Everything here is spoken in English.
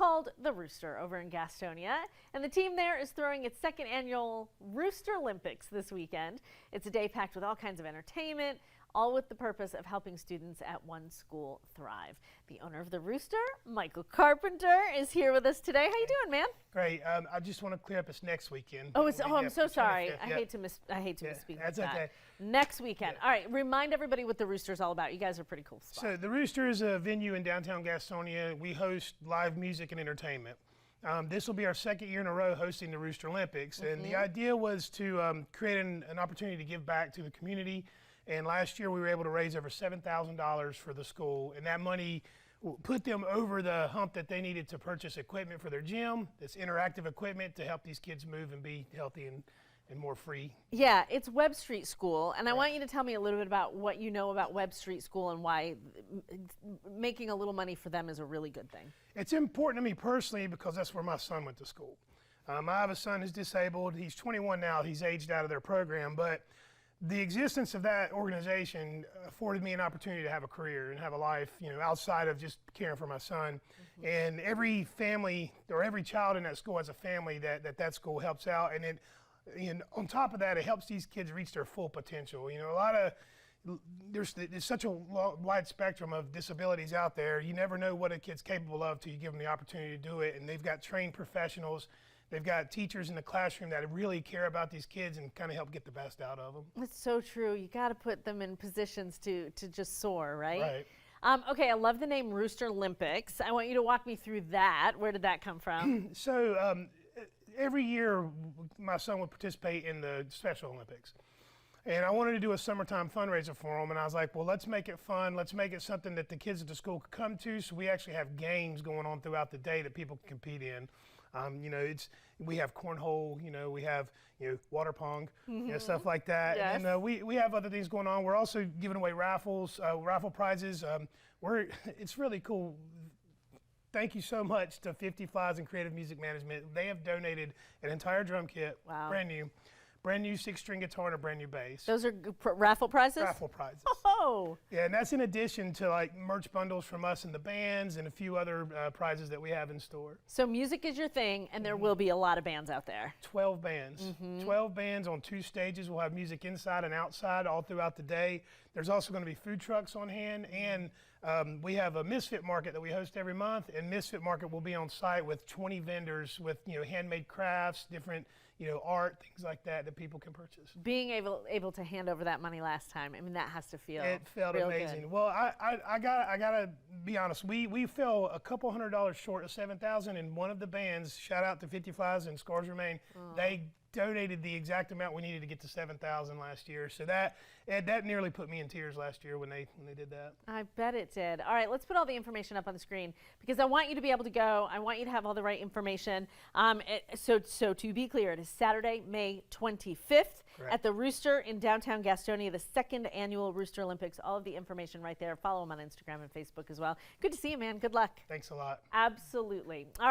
called the Rooster over in Gastonia, and the team there is throwing its second annual Roosterlympics this weekend. It's a day packed with all kinds of entertainment, all with the purpose of helping students at one school thrive. The owner of the Rooster, Michael Carpenter, is here with us today. How you doing, man? Great. I just want to clear up, it's next weekend. Oh, I'm so sorry. I hate to misspeak. That's like that. okay. Next weekend. All right, remind everybody what the Rooster is all about. You guys are a pretty cool spot. So the Rooster is a venue in downtown Gastonia. We host live music and entertainment. This will be our second year in a row hosting the Roosterlympics, and the idea was to create an opportunity to give back to the community. And last year we were able to raise over $7,000 for the school, and that money put them over the hump that they needed to purchase equipment for their gym, this interactive equipment to help these kids move and be healthy and more free. Yeah, it's Webb Street School, and I want you to tell me a little bit about what you know about Webb Street School and why making a little money for them is a really good thing. It's important to me personally because that's where my son went to school. I have a son who's disabled. He's 21 now. He's aged out of their program, but the existence of that organization afforded me an opportunity to have a career and have a life, outside of just caring for my son. And every family or every child in that school has a family that school helps out. And on top of that, it helps these kids reach their full potential. There's such a wide spectrum of disabilities out there. You never know what a kid's capable of till you give them the opportunity to do it. And they've got trained professionals. They've got teachers in the classroom that really care about these kids and kind of help get the best out of them. That's so true. You got to put them in positions to just soar, right? Right. Okay, I love the name Roosterlympics. I want you to walk me through that. Where did that come from? So every year my son would participate in the Special Olympics. And I wanted to do a summertime fundraiser for him, and I was like, well, let's make it fun. Let's make it something that the kids at the school could come to, so we actually have games going on throughout the day that people can compete in. We have cornhole, we have water pong, stuff like that. Yes. And we have other things going on. We're also giving away raffles, raffle prizes. It's really cool. Thank you so much to 50 Flies and Creative Music Management. They have donated an entire drum kit, brand new 6-string guitar and a brand new bass. Those are raffle prizes? Raffle prizes. Oh! Yeah, and that's in addition to like merch bundles from us and the bands and a few other prizes that we have in store. So music is your thing, and there will be a lot of bands out there. 12 bands. 12 bands on 2 stages. We'll have music inside and outside all throughout the day. There's also going to be food trucks on hand, and we have a Misfit Market that we host every month, and Misfit Market will be on site with 20 vendors with handmade crafts, different art, things like that people can purchase. Being able to hand over that money last time, I mean, that has to feel It felt real amazing. Good. Well, I gotta be honest. We fell a couple $100 short of $7,000, and one of the bands, shout out to 50 Flies and Scars Remain, they donated the exact amount we needed to get to $7,000 last year. So that nearly put me in tears last year when they did that. I bet it did. All right, let's put all the information up on the screen because I want you to be able to go. I want you to have all the right information. So to be clear, it is Saturday, May 25th at the Rooster in downtown Gastonia, the second annual Roosterlympics. All of the information right there. Follow them on Instagram and Facebook as well. Good to see you, man. Good luck. Thanks a lot. Absolutely. All right.